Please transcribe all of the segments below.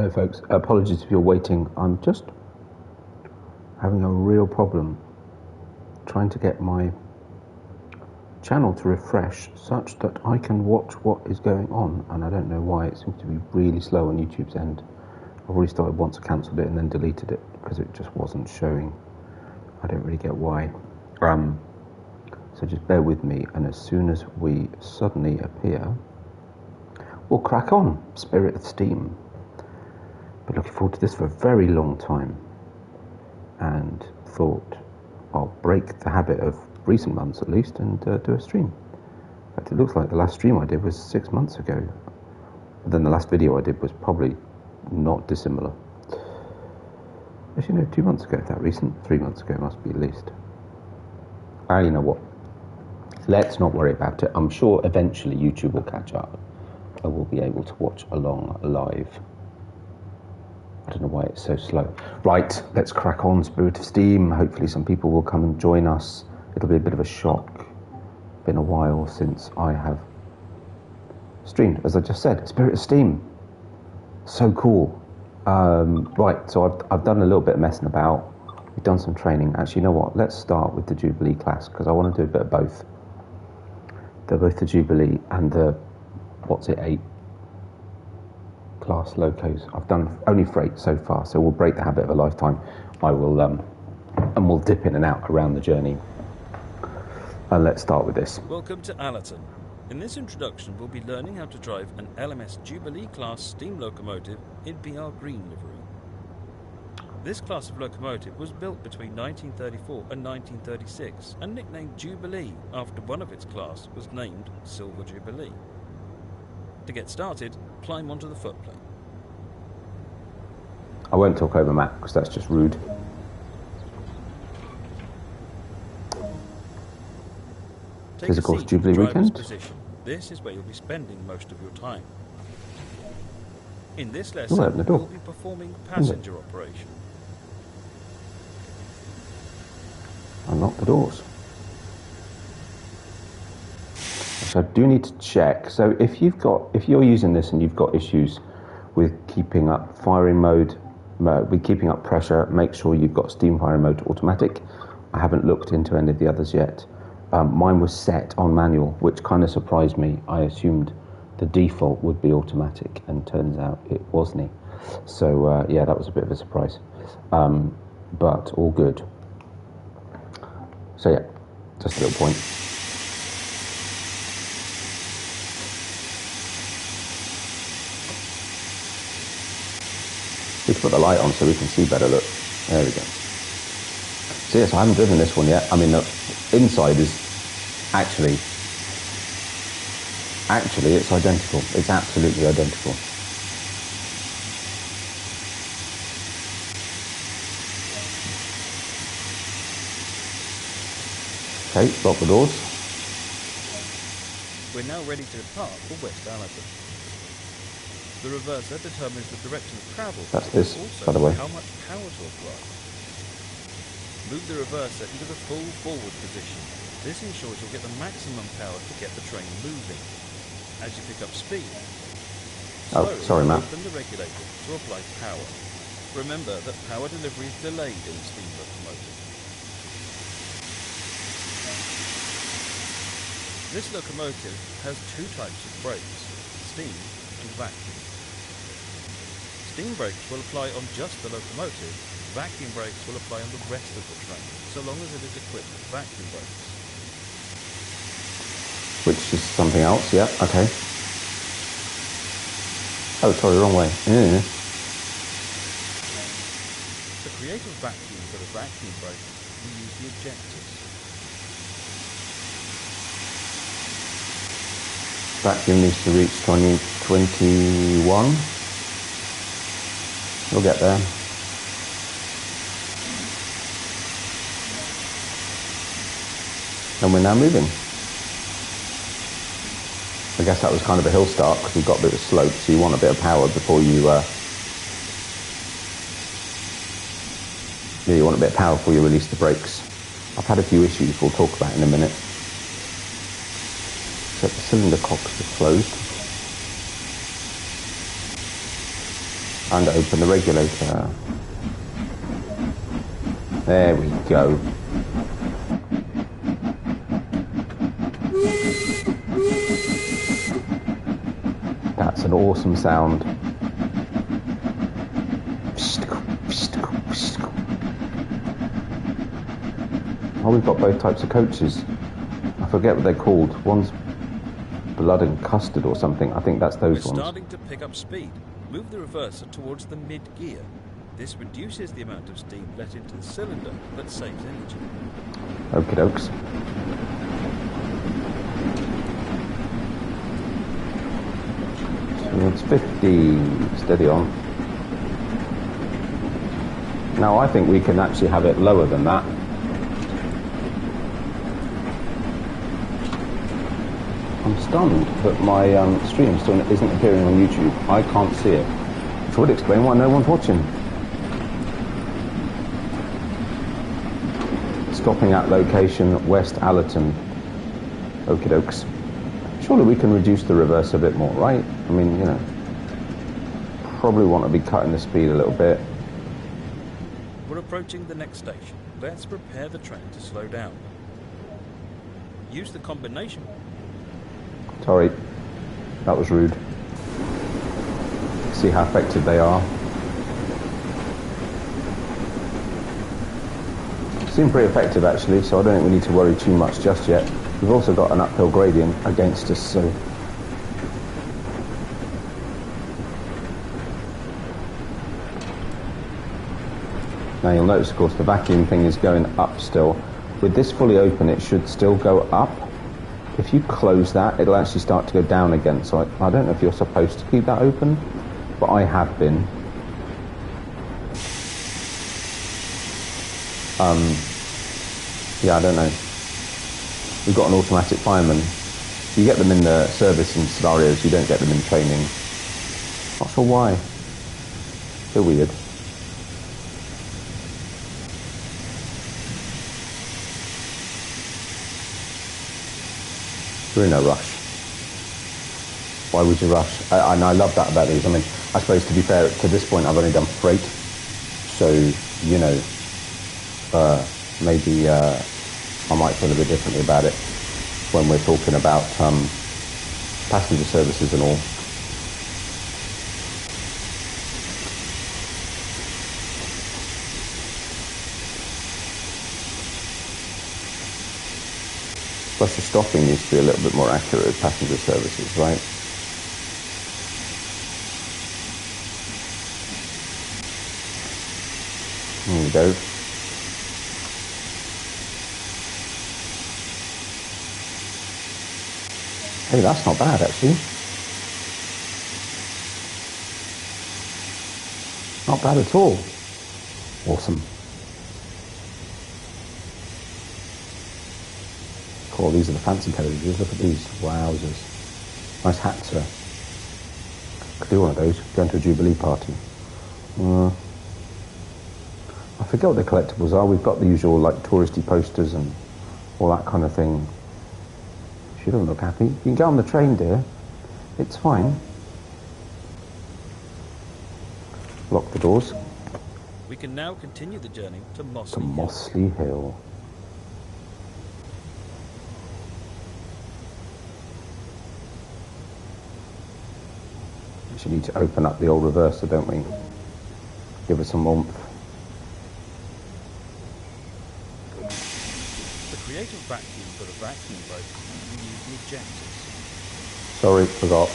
Hello folks, apologies if you're waiting. I'm just having a real problem trying to get my channel to refresh such that I can watch what is going on, and I don't know why. It seems to be really slow on YouTube's end. I've already started once, I cancelled it and then deleted it because it just wasn't showing. I don't really get why. So just bear with me, and as soon as we suddenly appear, we'll crack on. Spirit of Steam. Been looking forward to this for a very long time, and thought I'll break the habit of recent months at least and do a stream. In fact, it looks like the last stream I did was 6 months ago. But then the last video I did was probably not dissimilar. Actually, no, 2 months ago, if that recent. 3 months ago it must be at least. You know what? Let's not worry about it. I'm sure eventually YouTube will catch up. I will be able to watch along live. I don't know why it's so slow. Right, let's crack on. Spirit of Steam. Hopefully some people will come and join us. It'll be a bit of a shock. Been a while since I have streamed, as I just said. Spirit of Steam. So cool. Right, so I've done a little bit of messing about. We've done some training. Actually, you know what? Let's start with the Jubilee class, because I want to do a bit of both. They're both the Jubilee and the, 8 class locos. I've done only freight so far, so we'll break the habit of a lifetime. I will, and we'll dip in and out around the journey. And let's start with this. Welcome to Allerton. In this introduction, we'll be learning how to drive an LMS Jubilee class steam locomotive in BR Green livery. This class of locomotive was built between 1934 and 1936 and nicknamed Jubilee after one of its class was named Silver Jubilee. To get started, climb onto the footplate. I won't talk over Matt because that's just rude. Take of course, a seat Jubilee in the driver's weekend. position. This is where you'll be spending most of your time. In this Ooh, lesson, open the door. we'll be performing passenger operation. Unlock the doors. So I do need to check. So if you're using this and you've got issues with keeping up firing mode, with keeping up pressure, make sure you've got steam firing mode automatic. I haven't looked into any of the others yet. Mine was set on manual, which kind of surprised me. I assumed the default would be automatic, and turns out it wasn't. So yeah, that was a bit of a surprise, but all good. So yeah, just a little point. We can put the light on so we can see better. Look, there we go. So yes, I haven't driven this one yet. I mean, the inside is actually it's identical. It's absolutely identical. Okay, lock the doors. We're now ready to depart for West Allerton. The reverser determines the direction of travel, That's this, also by the way. how much power to apply. Move the reverser into the full forward position. This ensures you'll get the maximum power to get the train moving. As you pick up speed, sorry, Matt. open the regulator to apply power. Remember that power delivery is delayed in a steam locomotive. This locomotive has two types of brakes, steam and vacuum. Steam brakes will apply on just the locomotive, vacuum brakes will apply on the rest of the train, so long as it is equipped with vacuum brakes. Which is something else, yeah, okay. Oh, sorry, wrong way. Yeah. To create a vacuum for the vacuum brake, we use the ejectors. Vacuum needs to reach 21. We'll get there. And we're now moving. I guess that was kind of a hill start because we've got a bit of slope, so you want a bit of power before you you want a bit of power before you release the brakes. I've had a few issues we'll talk about in a minute. Except the cylinder cocks are closed. and open the regulator. There we go. That's an awesome sound. Oh, we've got both types of coaches. I forget what they're called. One's blood and custard or something. I think that's those ones. We're starting to pick up speed. Move the reverser towards the mid-gear. This reduces the amount of steam let into the cylinder, but saves energy. Okie dokes. So it's 50. Steady on. Now I think we can actually have it lower than that. I'm stunned that my stream still isn't appearing on YouTube. I can't see it. Which would explain why no one's watching. Stopping at location West Allerton. Okie dokes. Surely we can reduce the reverse a bit more, right? I mean, you know, probably want to be cutting the speed a little bit. We're approaching the next station. Let's prepare the train to slow down. Use the combination. Sorry, that was rude. See how effective they are. Seem pretty effective actually, so I don't think we need to worry too much just yet. We've also got an uphill gradient against us, so... Now you'll notice, of course, the vacuum thing is going up still. With this fully open, it should still go up. If you close that, it'll actually start to go down again. So I don't know if you're supposed to keep that open, but I have been. Yeah, I don't know. We've got an automatic fireman. You get them in the service and scenarios, you don't get them in training. Not sure why. Feel weird. You're in no rush. Why would you rush? And I love that about these. I mean, I suppose to be fair, to this point I've only done freight. So, you know, maybe I might feel a bit differently about it when we're talking about passenger services and all. Plus the stopping needs to be a little bit more accurate with passenger services, right? There we go. Hey, that's not bad actually. Not bad at all. Awesome. Cool, these are the fancy carriages. Look at these. Wowzers. Nice hat, sir. Could do one of those. Going to a Jubilee party. I forget what the collectibles are. We've got the usual like touristy posters and all that kind of thing. She doesn't look happy. You can get on the train, dear. It's fine. Lock the doors. We can now continue the journey to Mossley To Hill. Mossley Hill. We should need to open up the old reverser, don't we? Give it some warmth. The creative vacuum for the vacuum boat can use the ejectors. Sorry, forgot.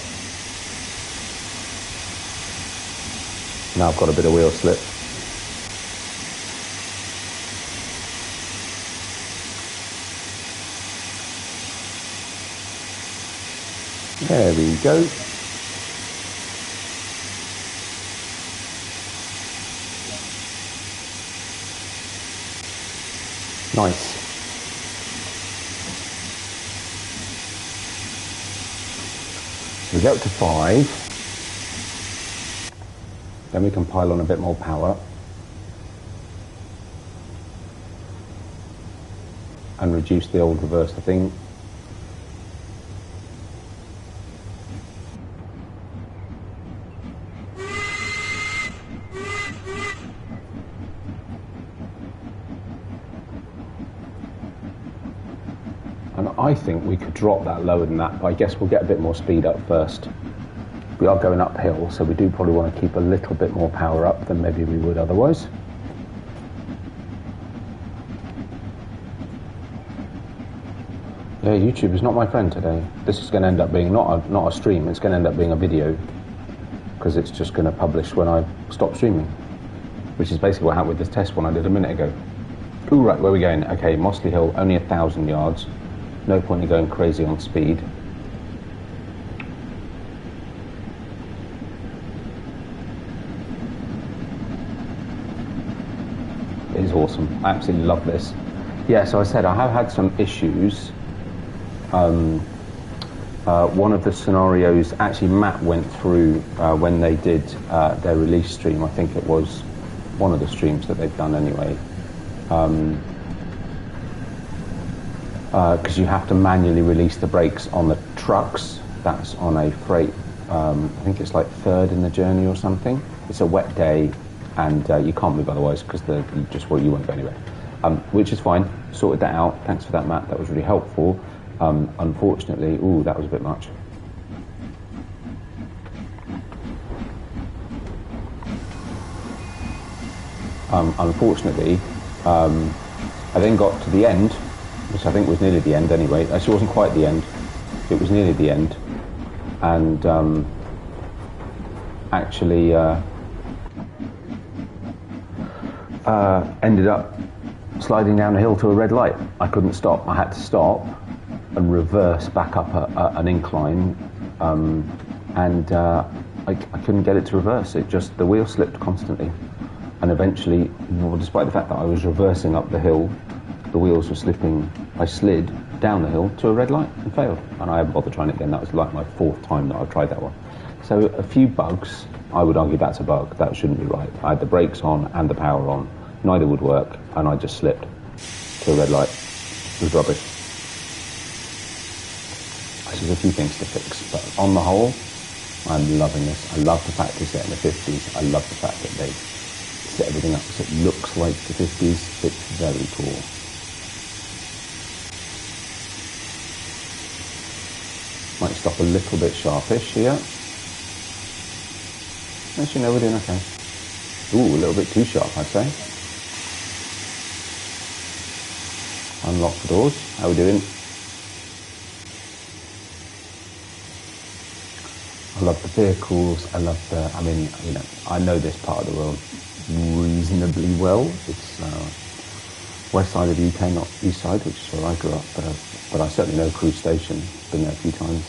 Now I've got a bit of wheel slip. There we go. Nice. We get up to 5. Then we can pile on a bit more power. And reduce the old reverser thing. I think we could drop that lower than that, but I guess we'll get a bit more speed up first. We are going uphill, so we do probably want to keep a little bit more power up than maybe we would otherwise. Yeah, YouTube is not my friend today. This is going to end up being not a stream, it's going to end up being a video, because it's just going to publish when I stop streaming, which is basically what happened with this test one I did a minute ago. Ooh, right, where are we going? Okay, Mossley Hill, only 1,000 yards. No point in going crazy on speed. It is awesome. I absolutely love this. Yeah, so I said I have had some issues. One of the scenarios, actually Matt went through when they did their release stream. I think it was one of the streams that they've done anyway. Because you have to manually release the brakes on the trucks. That's on a freight, I think it's like third in the journey or something. It's a wet day and you can't move otherwise because you won't go anywhere. Which is fine, sorted that out. Thanks for that, Matt, that was really helpful. Unfortunately, ooh, that was a bit much. Unfortunately, I then got to the end, which I think was nearly the end anyway. Actually, it wasn't quite the end. It was nearly the end. And actually ended up sliding down a hill to a red light. I couldn't stop. I had to stop and reverse back up an incline. I couldn't get it to reverse. It just, the wheel slipped constantly. And eventually, despite the fact that I was reversing up the hill, the wheels were slipping. I slid down the hill to a red light and failed. And I haven't bothered trying it again. That was like my 4th time that I've tried that one. So a few bugs. I would argue that's a bug. That shouldn't be right. I had the brakes on and the power on. Neither would work, and I just slipped to a red light. It was rubbish. There's a few things to fix, but on the whole, I'm loving this. I love the fact it's set in the 50s. I love the fact that they set everything up so it looks like the 50s. It's very cool. Might stop a little bit sharpish here. Actually, no, we're doing okay. Ooh, a little bit too sharp, I'd say. Unlock the doors. How are we doing? I love the vehicles. I love the, I mean, you know, I know this part of the world reasonably well. It's west side of the UK, not east side, which is where I grew up. But I certainly know Crewe Station. Been there a few times.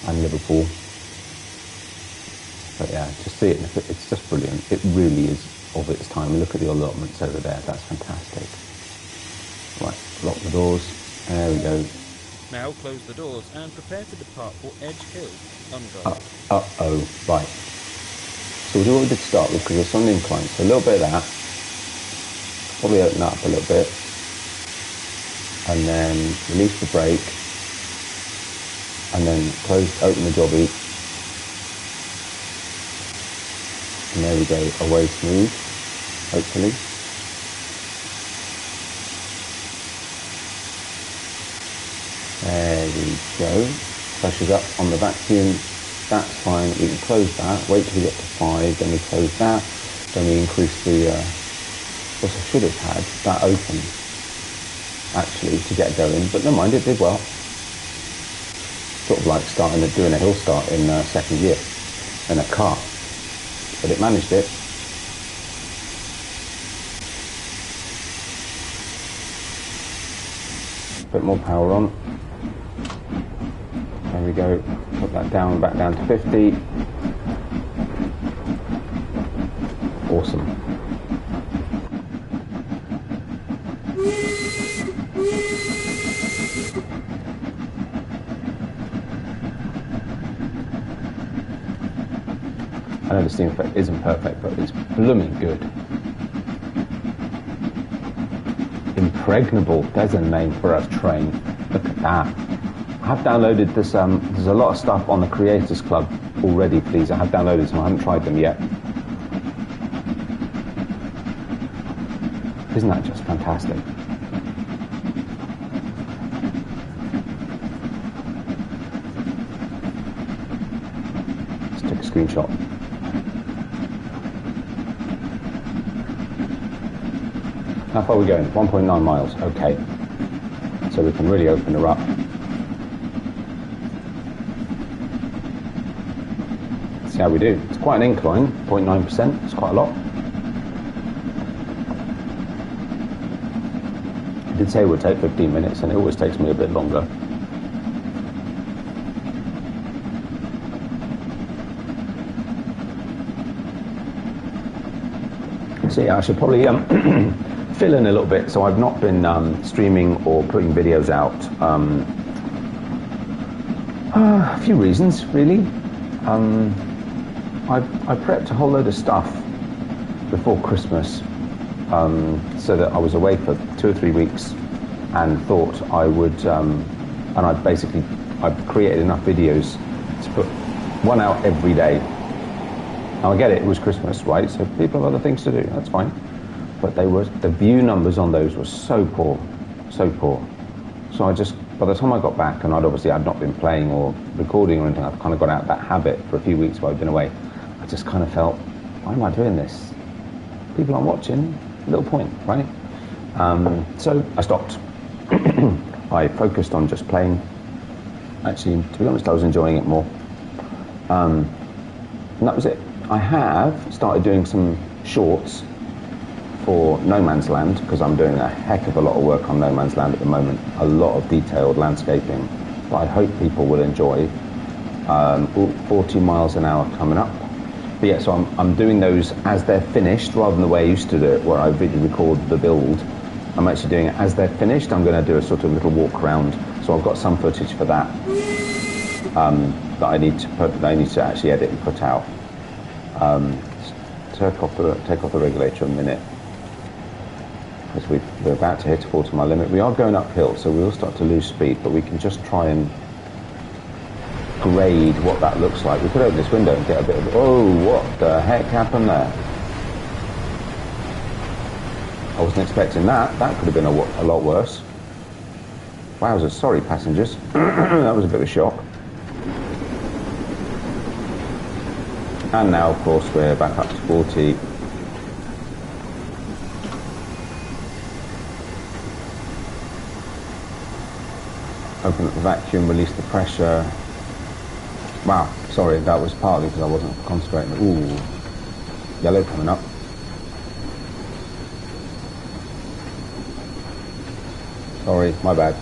And Liverpool. But yeah, to see it, it's just brilliant. It really is of its time. Look at the allotments over there. That's fantastic. Right, lock the doors. There we go. Now close the doors and prepare to depart for Edge Hill, unguided. Uh-oh, right. So we'll do what we did to start with, because it's on the incline. So a little bit of that. Probably open that up a little bit. And then release the brake. And then open the jobby. And there we go, away smooth, hopefully. There we go. Pressure's up on the vacuum. That's fine. We can close that. Wait till we get to 5. Then we close that. Then we increase the. What I should have had that open actually to get going, but never mind. It did well. Sort of like doing a hill start in 2nd year in a car, but it managed it. Bit more power on. There we go. Put that down, back down to 50. Awesome. I know the steam effect isn't perfect, but it's blooming good. Impregnable, there's a name for a train. Look at that. I have downloaded this, there's a lot of stuff on the Creators Club already, please. I have downloaded some, I haven't tried them yet. Isn't that just fantastic? screenshot. How far are we going? 1.9 miles. Okay. So we can really open her up. See how we do. It's quite an incline, 0.9%. It's quite a lot. I did say it would take 15 minutes, and it always takes me a bit longer. So yeah, I should probably fill in a little bit. So I've not been streaming or putting videos out. A few reasons, really. I prepped a whole load of stuff before Christmas, so that I was away for 2 or 3 weeks, and thought I would, and I've created enough videos to put one out every day. Now I get it was Christmas, right? So people have other things to do, that's fine. But the view numbers on those were so poor. So by the time I got back, and I'd not been playing or recording or anything, I've kind of got out of that habit for a few weeks while I've been away. I just kind of felt, why am I doing this? People aren't watching, little point, right? So I stopped. I focused on just playing. Actually, to be honest, I was enjoying it more. And that was it. I have started doing some shorts for No Man's Land, because I'm doing a heck of a lot of work on No Man's Land at the moment, a lot of detailed landscaping that I hope people will enjoy. 40 miles an hour coming up. But yeah, so I'm doing those as they're finished, rather than the way I used to do it, where I video record the build. I'm actually doing it as they're finished. I'm going to do a sort of little walk around. So I've got some footage for that that I need to actually edit and put out. Take off the regulator a minute, because we're about to hit a 40 mile limit. We are going uphill, so we will start to lose speed, but we can just try and grade what that looks like. We could open this window and get a bit of, oh, what the heck happened there? I wasn't expecting that. That could have been a lot worse. Wowzers, sorry passengers. That was a bit of a shock. And now, of course, we're back up to 40. Open up the vacuum, release the pressure. Wow, sorry, that was partly because I wasn't concentrating. Ooh, yellow coming up. Sorry, my bad.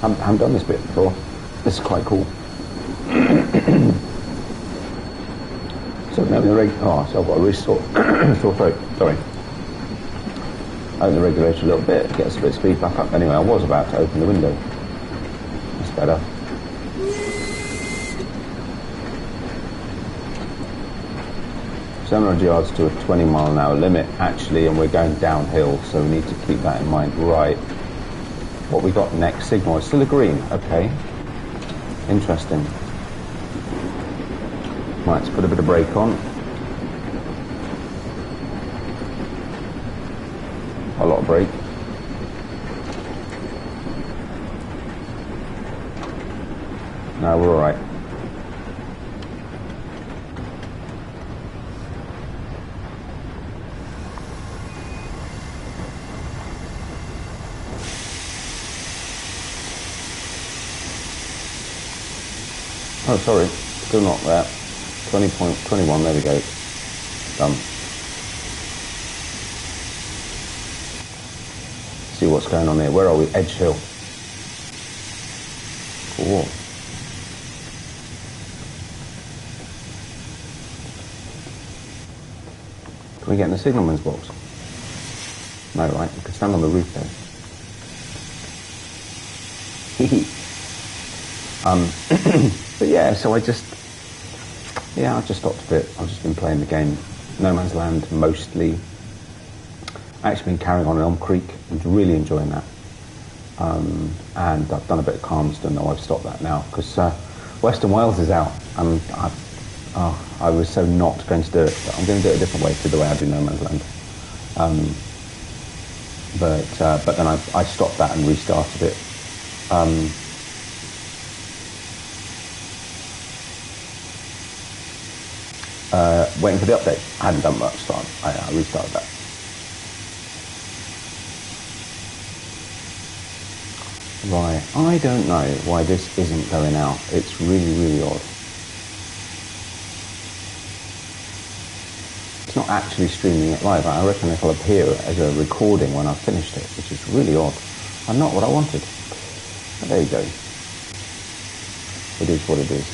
I haven't done this bit before. This is quite cool. So now the so I've got a really sore throat. Sorry. Open the regulator a little bit, get a bit of speed back up. Anyway, I was about to open the window. That's better. $700 yards to a 20 mile an hour limit, actually, and we're going downhill, so we need to keep that in mind. Right. What we got next? Signal. It's still a green. Okay. Interesting. Right, let's put a bit of brake on. A lot of brake. No, we're all right. Oh, sorry, still not there. 20.21, there we go. Done. See what's going on here. Where are we? Edge Hill. Cool. Can we get in the signalman's box? No, right? We can stand on the roof there. But yeah, so I just stopped a bit. I've just been playing the game, No Man's Land mostly. Actually been carrying on in Elm Creek and really enjoying that. And I've done a bit of Calmston, though I've stopped that now because Western Wales is out, and I was so not going to do it. But I'm going to do it a different way to the way I do No Man's Land. But then I stopped that and restarted it. waiting for the update. I hadn't done much, so I restarted that. Right, I don't know why this isn't going out. It's really, really odd. It's not actually streaming it live. I reckon it'll appear as a recording when I've finished it, which is really odd. And not what I wanted. But there you go. It is what it is.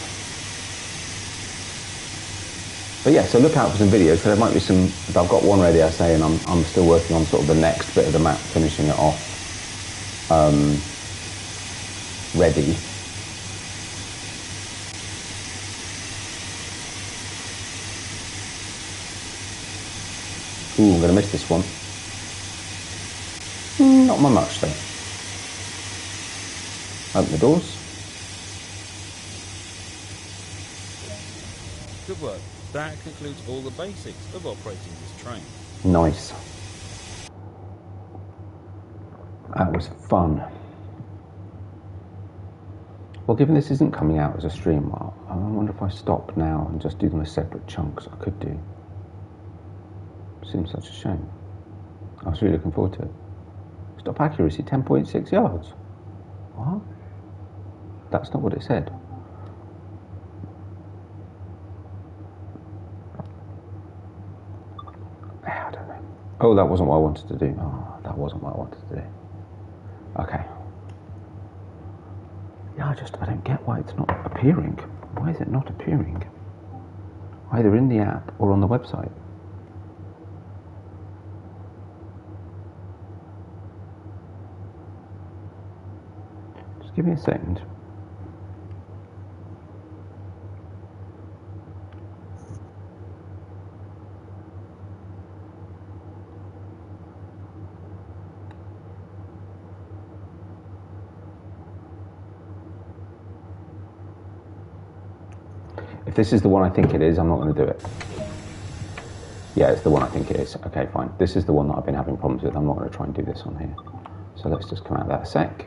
But yeah, so look out for some videos. So there might be some. I've got one ready, I say, and I'm still working on sort of the next bit of the map, finishing it off. Ready. Ooh, I'm going to miss this one. Not by much though. Open the doors. Good work. That concludes all the basics of operating this train. Nice. That was fun. Well, given this isn't coming out as a stream, I wonder if I stop now and just do them as separate chunks. I could do. Seems such a shame. I was really looking forward to it. Stop accuracy, 10.6 yards. What? That's not what it said. I don't know. Oh, that wasn't what I wanted to do. Oh, that wasn't what I wanted to do. Okay. Yeah, I don't get why it's not appearing. Why is it not appearing? Either in the app or on the website. Just give me a second. If this is the one I think it is, I'm not going to do it. Yeah, it's the one I think it is. Okay, fine. This is the one that I've been having problems with. I'm not going to try and do this on here. So let's just come out of that a sec.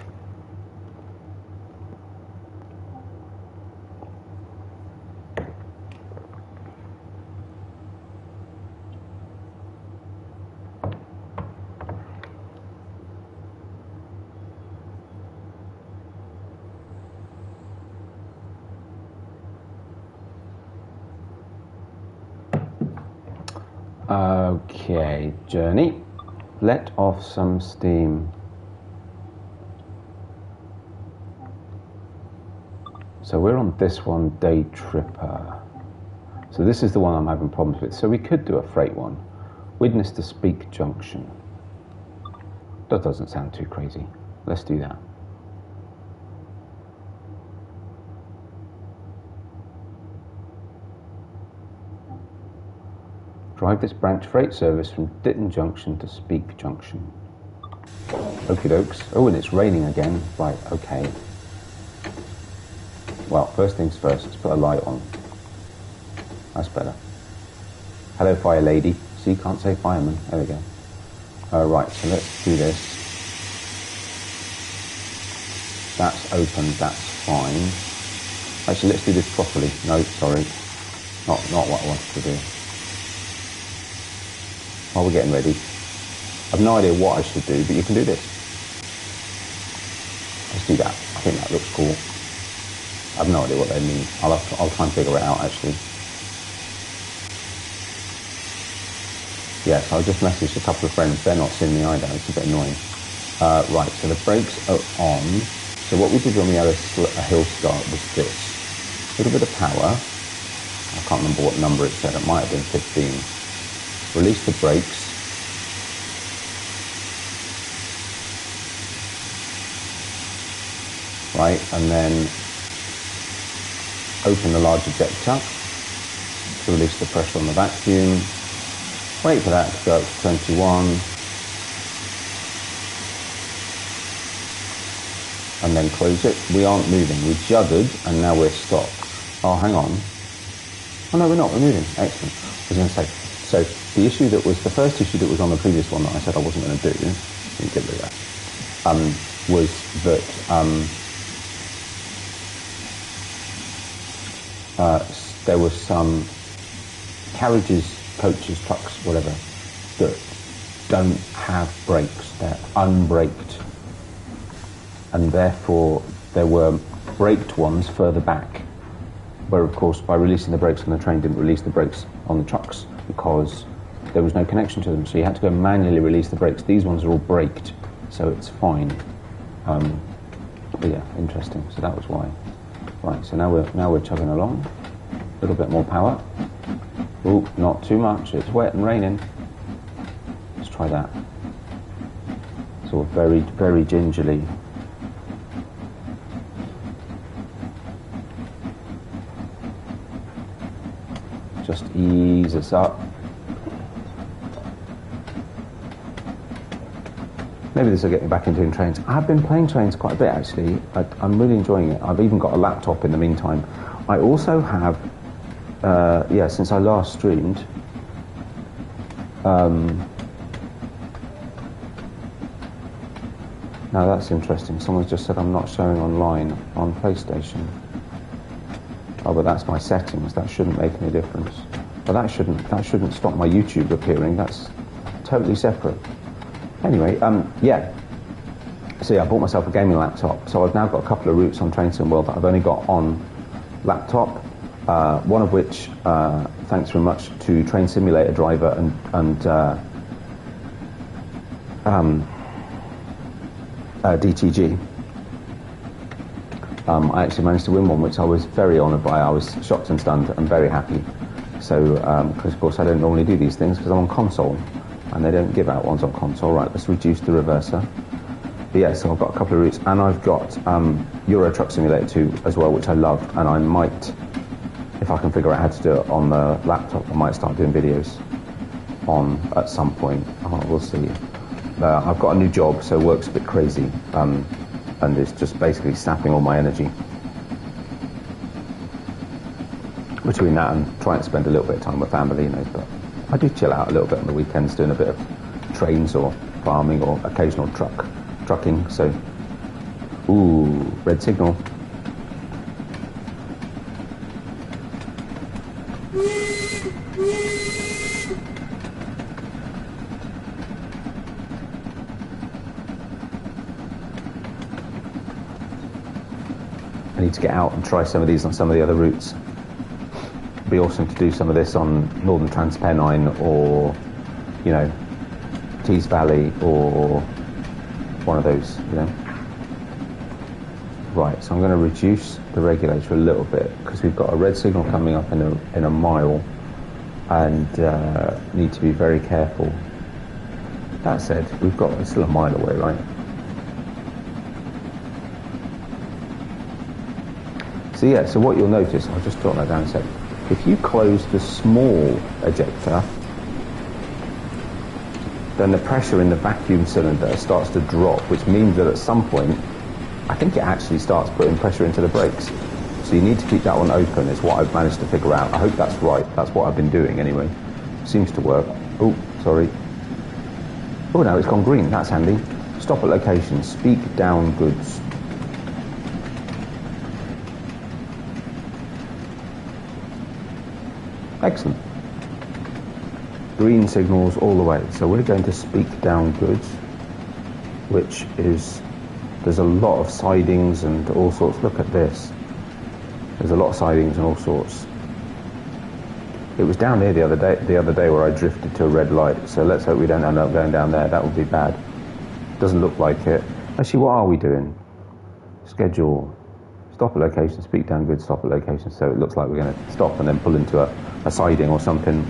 Okay, journey. Let off some steam. So we're on this one, Day Tripper. So this is the one I'm having problems with. So we could do a freight one. Witness to Speak Junction. That doesn't sound too crazy. Let's do that. Drive this branch freight service from Ditton Junction to Speak Junction. Okie dokes. Oh, and it's raining again. Right, okay. Well, first things first, let's put a light on. That's better. Hello, fire lady. See, can't say fireman. There we go. Right, so let's do this. That's open, that's fine. Actually, let's do this properly. No, sorry. Not what I wanted to do. While we're getting ready. I've no idea what I should do, but you can do this. Let's do that. I think that looks cool. I have no idea what they mean. I'll try and figure it out actually. Yes, I just messaged a couple of friends. They're not seeing me either. It's a bit annoying. Right, so the brakes are on. So what we did when we had a hill start was this. A little bit of power. I can't remember what number it said. It might have been 15. Release the brakes. Right, and then open the large ejector to release the pressure on the vacuum. Wait for that to go up to 21. And then close it. We aren't moving. We juddered and now we're stopped. Oh, hang on. Oh no, we're not. We're moving. Excellent. I was going to say, so the issue that was, the first issue that was on the previous one that I said I wasn't going to do, didn't get rid of that, was that there was some carriages, coaches, trucks, whatever, that don't have brakes. They're unbraked. And therefore, there were braked ones further back, where, of course, by releasing the brakes on the train, didn't release the brakes on the trucks because there was no connection to them. So you had to go manually release the brakes. These ones are all braked, so it's fine. But yeah, interesting. So that was why. Right. So now we're chugging along. A little bit more power. Ooh, not too much. It's wet and raining. Let's try that. So very, very gingerly. Just ease us up. Maybe this will get me back into doing trains. I've been playing trains quite a bit, actually. I'm really enjoying it. I've even got a laptop in the meantime. I also have, since I last streamed, now that's interesting. Someone's just said I'm not showing online on PlayStation. Oh, but that's my settings. That shouldn't make any difference. But that shouldn't stop my YouTube appearing. That's totally separate. Anyway, yeah. So yeah, I bought myself a gaming laptop. So I've now got a couple of routes on Train Sim World that I've only got on laptop. One of which, thanks very much to Train Simulator Driver and DTG. I actually managed to win one, which I was very honoured by. I was shocked and stunned and very happy. So, because of course I don't normally do these things because I'm on console, and they don't give out ones on console. Right, let's reduce the reverser. But yeah, so I've got a couple of routes, and I've got Euro Truck Simulator 2 as well, which I love, and I might, if I can figure out how to do it on the laptop, I might start doing videos on at some point. Oh, we'll see. I've got a new job, so work's a bit crazy. And it's just basically sapping all my energy. Between that and trying to spend a little bit of time with family, you know, but I do chill out a little bit on the weekends, doing a bit of trains or farming or occasional trucking, so, ooh, red signal. I need to get out and try some of these on some of the other routes. It'd be awesome to do some of this on Northern Transpennine or, you know, Tees Valley or one of those, you know. Right, so I'm going to reduce the regulator a little bit because we've got a red signal coming up in a mile and need to be very careful. That said, it's still a mile away, right? So yeah, so what you'll notice, I'll just jot that down a sec. If you close the small ejector, then the pressure in the vacuum cylinder starts to drop, which means that at some point, I think it actually starts putting pressure into the brakes. So you need to keep that one open, is what I've managed to figure out. I hope that's right. That's what I've been doing anyway. Seems to work. Oh, sorry. Oh, no, it's gone green. That's handy. Stop at location. Speak down goods. Excellent. Green signals all the way. So we're going to speak down goods, which is, there's a lot of sidings and all sorts. Look at this. There's a lot of sidings and all sorts. It was down here the other day where I drifted to a red light. So let's hope we don't end up going down there. That would be bad. Doesn't look like it. Actually, what are we doing? Schedule. Stop at location, speak down goods, stop at location. So it looks like we're going to stop and then pull into a siding or something.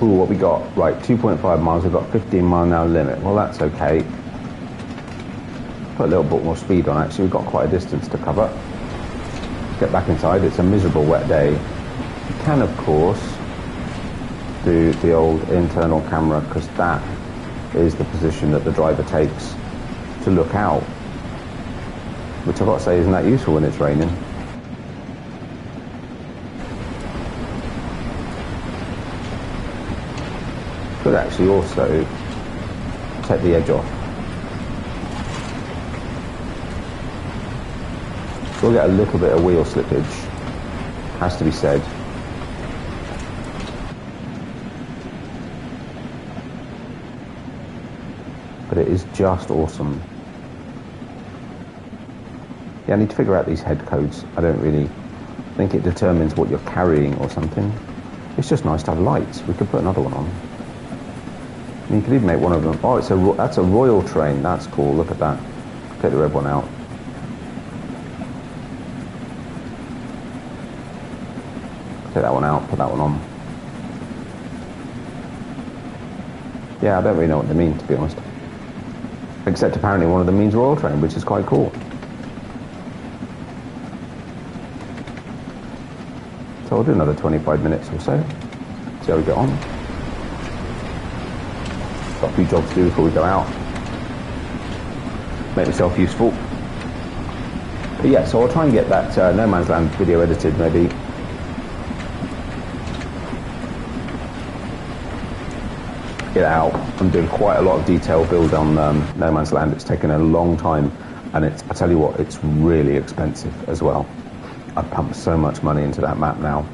Ooh, what we got? Right, 2.5 miles, we've got 15 mile an hour limit. Well, that's okay. Put a little bit more speed on, actually. We've got quite a distance to cover. Get back inside. It's a miserable wet day. You can, of course, do the old internal camera, because that is the position that the driver takes to look out, which I've got to say isn't that useful when it's raining. Could actually also take the edge off. We'll get a little bit of wheel slippage, has to be said. But it is just awesome. Yeah, I need to figure out these head codes. I don't really think it determines what you're carrying or something. It's just nice to have lights. We could put another one on. And you could even make one of them. Oh, that's a royal train. That's cool. Look at that. Take the red one out. Take that one out. Put that one on. Yeah, I don't really know what they mean, to be honest. Except apparently one of them means royal train, which is quite cool. So I'll do another 25 minutes or so. See how we get on. Got a few jobs to do before we go out. Make myself useful. But yeah, so I'll try and get that No Man's Land video edited, maybe. Get out. I'm doing quite a lot of detail build on No Man's Land. It's taken a long time, and I tell you what, it's really expensive as well. I've pumped so much money into that map now.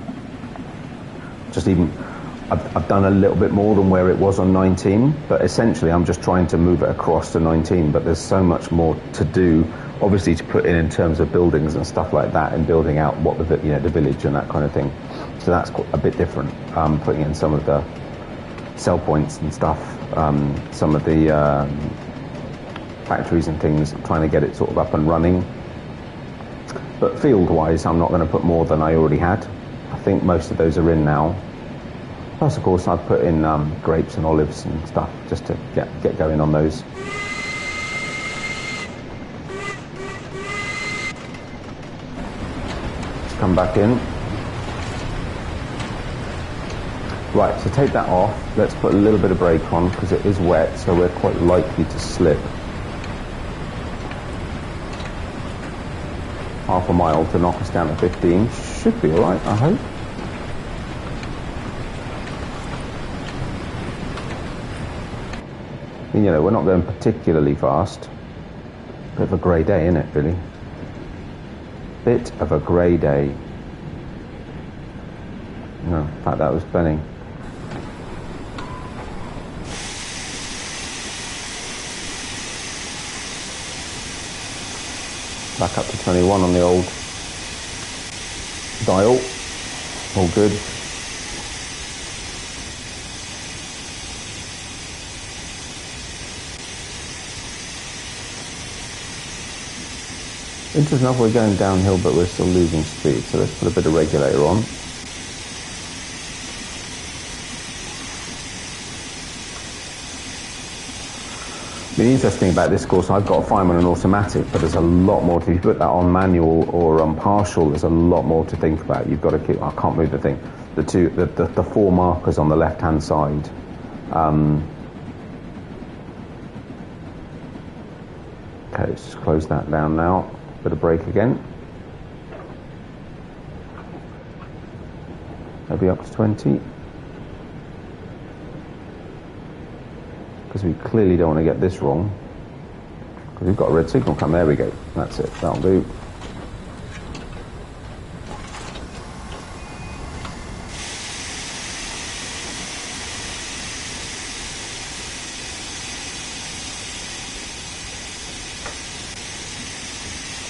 I've done a little bit more than where it was on 19, but essentially I'm just trying to move it across to 19, but there's so much more to do, obviously, to put in terms of buildings and stuff like that, and building out what the village and that kind of thing. So that's a bit different, putting in some of the sell points and stuff, some of the factories and things, trying to get it sort of up and running. But field-wise, I'm not going to put more than I already had. I think most of those are in now. Plus, of course, I've put in grapes and olives and stuff just to get going on those. Let's come back in. Right, so take that off. Let's put a little bit of brake on because it is wet, so we're quite likely to slip. Half a mile to knock us down to 15. Should be alright, I hope. You know, we're not going particularly fast. Bit of a grey day, isn't it, really? Bit of a grey day. No, in fact, that was Benning. Back up to 21 on the old dial. All good. Interesting enough, we're going downhill, but we're still losing speed. So let's put a bit of regulator on. The interesting about this course, I've got a Fireman and automatic, but there's a lot more to, if you put that on manual or on partial, there's a lot more to think about. You've got to keep, I can't move the thing, the four markers on the left hand side. Okay, let's just close that down now. Bit of brake again. Maybe up to 20. Because we clearly don't want to get this wrong. Because we've got a red signal come. There we go. That's it. That'll do.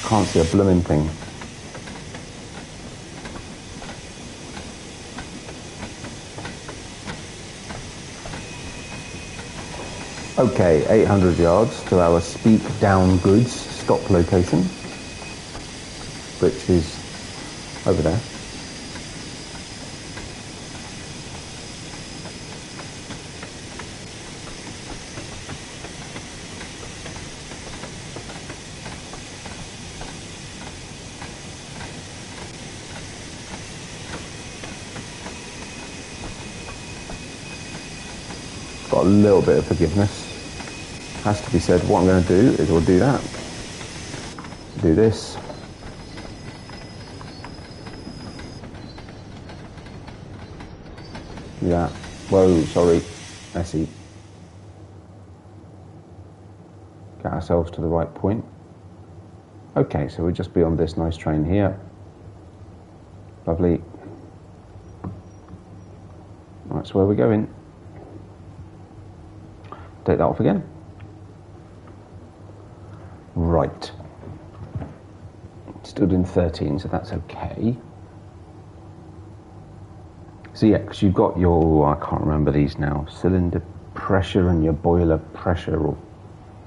Can't see a blooming thing. Okay, 800 yards to our Speak Down Goods stop location, which is over there. got a little bit of forgiveness. Has to be said. What I'm going to do is we'll do that. Do this. Do that. Whoa, sorry. Messy. Get ourselves to the right point. Okay, so we'll just be on this nice train here. Lovely. That's where we're going. Take that off again. Right. Still doing 13, so that's okay. So yeah, because you've got your, I can't remember these now, cylinder pressure and your boiler pressure or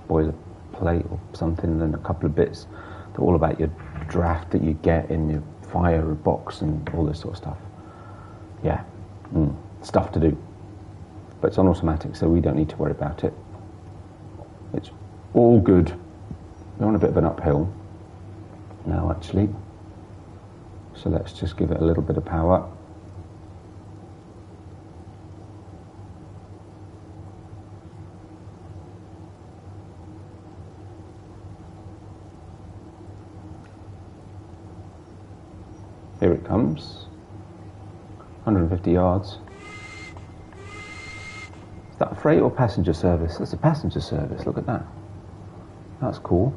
boiler plate or something, and then a couple of bits. They're all about your draft that you get in your fire box and all this sort of stuff. Yeah, stuff to do. But it's on automatic, so we don't need to worry about it. It's all good. We're on a bit of an uphill now, actually. So let's just give it a little bit of power. Here it comes. 150 yards. Is that a freight or passenger service? That's a passenger service, look at that. That's cool.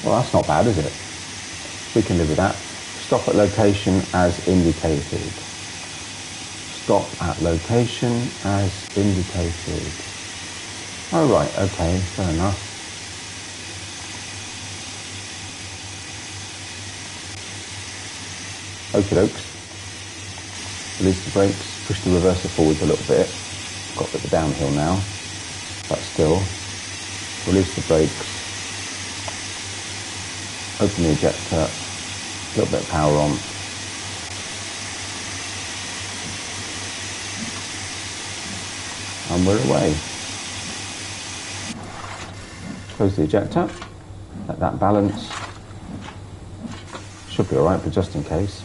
Well, that's not bad, is it? We can live with that. Stop at location as indicated. Stop at location as indicated. Oh, right, okay, fair enough. Okie dokes. Release the brakes, push the reverser forwards a little bit. Got a bit of downhill now, but still. Release the brakes. Open the ejector, a little bit of power on. And we're away. Close the ejector, let that balance. Should be alright, but just in case.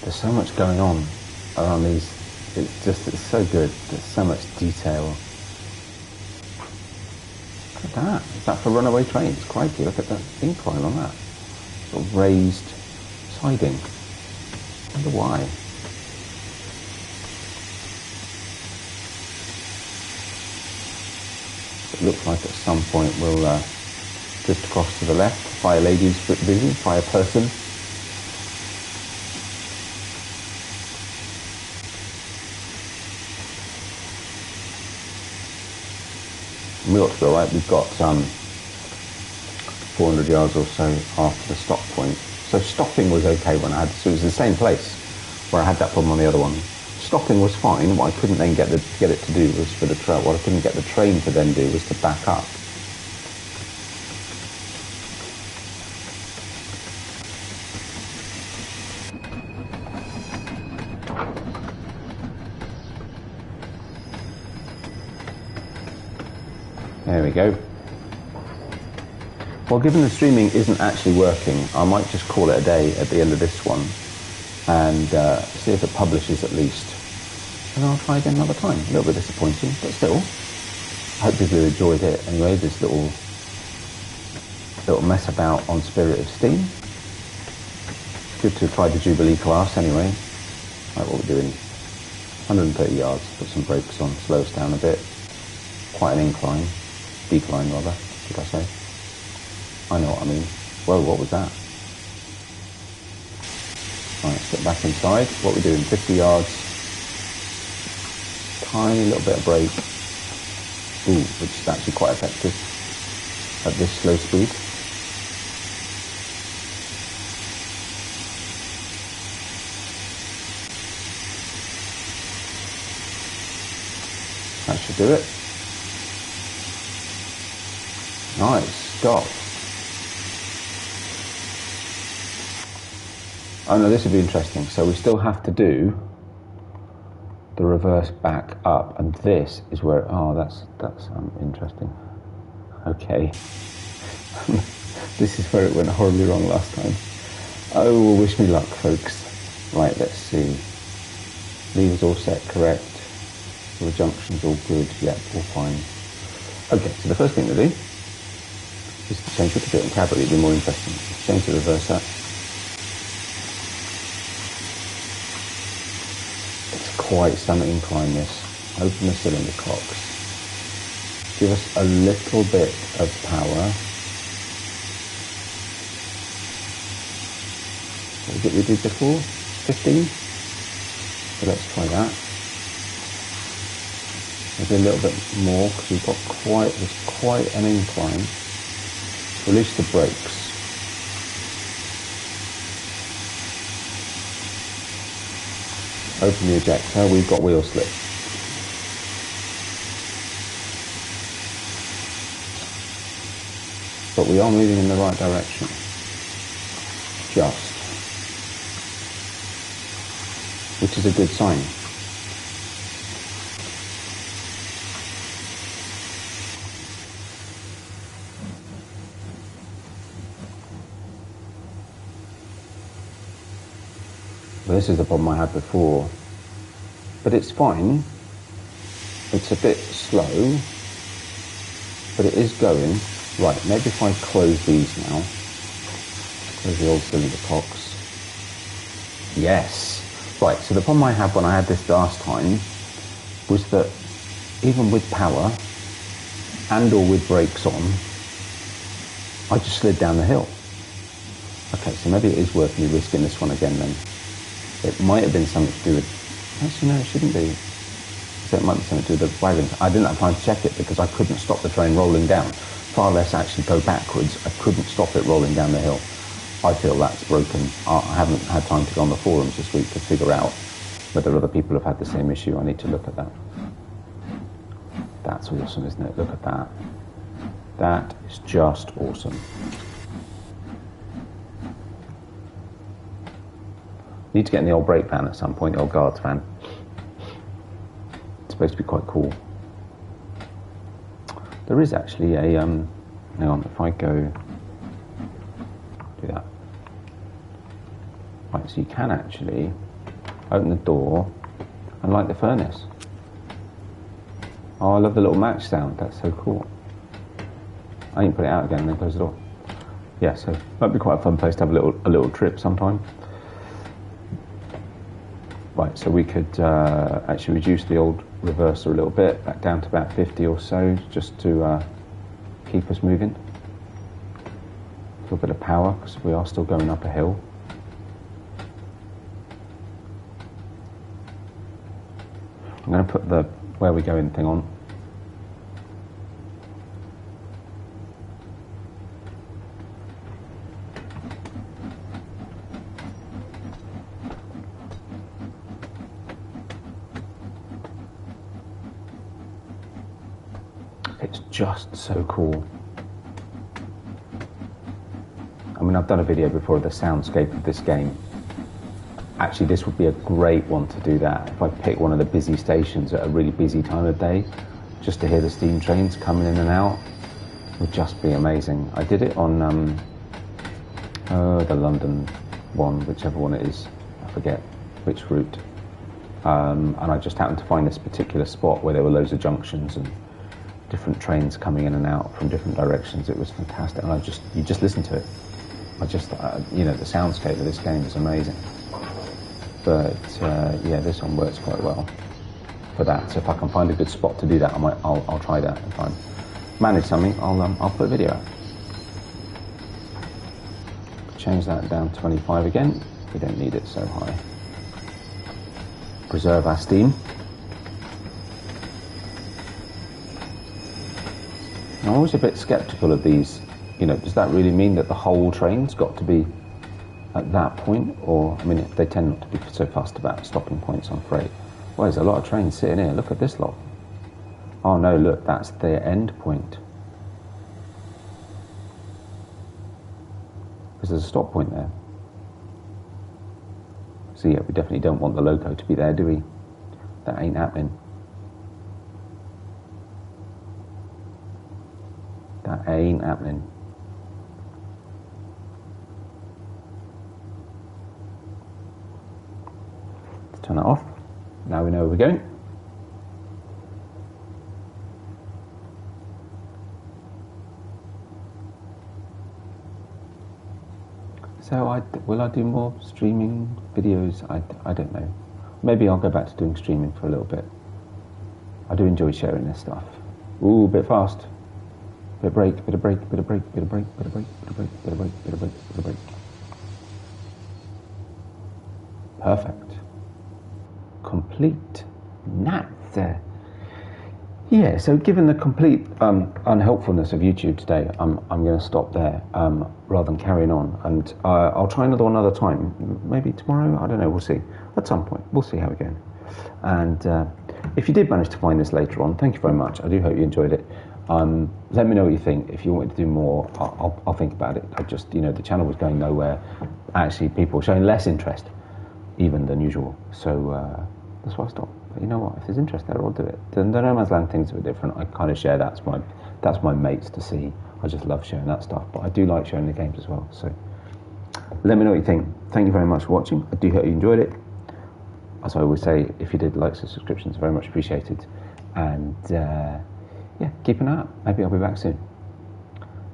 There's so much going on around these. It's so good. There's so much detail. Look at that. Is that for runaway trains? Crikey, look at that incline on that. Sort of raised siding. I wonder why. It looks like at some point we'll drift across to the left. Fire lady's busy, fire person. We ought to be alright. We've got 400 yards or so after the stop point. So stopping was okay when I had, so it was the same place where I had that problem on the other one. Stopping was fine. What I couldn't then get it to do was for the trail. What I couldn't get the train to then do was to back up. There we go. Well, given the streaming isn't actually working, I might just call it a day at the end of this one and see if it publishes at least. And I'll try again another time. A little bit disappointing, but still. I hope people have enjoyed it anyway, this little mess about on Spirit of Steam. Good to have tried the Jubilee class anyway. Right, what we're doing. 130 yards, put some brakes on, slow us down a bit. Quite an incline. Decline rather, should I say. I know what I mean. Whoa, what was that? Right, let's get back inside. What we're doing, 50 yards. Tiny little bit of brake. Ooh, which is actually quite effective at this slow speed. That should do it. Nice, stop. Oh no, this would be interesting. So we still have to do the reverse back up, and this is where, oh, that's interesting. Okay. This is where it went horribly wrong last time. Oh, well, wish me luck, folks. Right, let's see. Levers all set correct. The junction's all good. Yep, all fine. Okay, so the first thing to do is to change, we could do it in cab, but it'd be more interesting. Change the reverser. It's quite some incline, this. Open the cylinder cocks. Give us a little bit of power. What did we do before? 15? So let's try that. Maybe a little bit more because we've got quite an incline. Release the brakes. Open the ejector. We've got wheel slip. But we are moving in the right direction. Just. Which is a good sign. Well, this is the problem I had before, but it's fine. It's a bit slow, but it is going. Right, maybe if I close these now, close the old cylinder cocks. Yes. Right, so the problem I had when I had this last time was that even with power and or with brakes on, I just slid down the hill. Okay, so maybe it is worth me risking this one again then. It might have been something to do with, actually no, it shouldn't be. So it might be something to do with the wagon. I didn't have time to check it because I couldn't stop the train rolling down. Far less actually go backwards. I couldn't stop it rolling down the hill. I feel that's broken. I haven't had time to go on the forums this week to figure out whether other people have had the same issue. I need to look at that. That's awesome, isn't it? Look at that. That is just awesome. Need to get in the old brake van at some point, the old guards van. It's supposed to be quite cool. There is actually a, hang on, if I go, do that. Right, so you can actually open the door and light the furnace. Oh, I love the little match sound, that's so cool. I can put it out again and then close the door. Yeah, so might be quite a fun place to have a little trip sometime. Right, so we could actually reduce the old reverser a little bit, back down to about 50 or so, just to keep us moving. A little bit of power, because we are still going up a hill. I'm going to put the where we going thing on. It's just so cool. I mean, I've done a video before of the soundscape of this game. Actually, this would be a great one to do that. If I pick one of the busy stations at a really busy time of day, just to hear the steam trains coming in and out, would just be amazing. I did it on the London one, whichever one it is. I forget which route. And I just happened to find this particular spot where there were loads of junctions and different trains coming in and out from different directions. It was fantastic, and you just listen to it. You know, the soundscape of this game is amazing. But yeah, this one works quite well for that. So if I can find a good spot to do that, I'll try that. If I manage something, I'll put a video out. Change that down to 25 again. We don't need it so high. Preserve our steam. I'm always a bit sceptical of these. You know, does that really mean that the whole train's got to be at that point? Or, I mean, they tend not to be so fussed about stopping points, I'm afraid. Well, there's a lot of trains sitting here. Look at this lot. Oh no, look, that's their end point. Because there's a stop point there. So yeah, we definitely don't want the loco to be there, do we? That ain't happening. That ain't happening. Let's turn that off. Now we know where we're going. So will I do more streaming videos? I don't know. Maybe I'll go back to doing streaming for a little bit. I do enjoy sharing this stuff. Ooh, bit fast. Bit of break, bit of break, bit of break, bit of break, bit of break, bit of break, bit of break, bit of break, bit of break. Perfect. Complete. Nat. Yeah, so given the complete unhelpfulness of YouTube today, I'm going to stop there rather than carrying on. And I'll try another time. Maybe tomorrow? I don't know, we'll see. At some point, we'll see how we're going. And if you did manage to find this later on, thank you very much. I do hope you enjoyed it. Let me know what you think. If you want me to do more, I'll think about it. I just, the channel was going nowhere. Actually, people were showing less interest even than usual. So that's why I stopped. But you know what? If there's interest there, I'll do it. The No Man's Land things are a bit different. I kind of share that's my mates to see. I just love sharing that stuff. But I do like sharing the games as well. So let me know what you think. Thank you very much for watching. I do hope you enjoyed it. As I always say, if you did, likes and subscriptions are very much appreciated. And yeah, keep an eye out. Maybe I'll be back soon.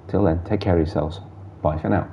Till then, take care of yourselves. Bye for now.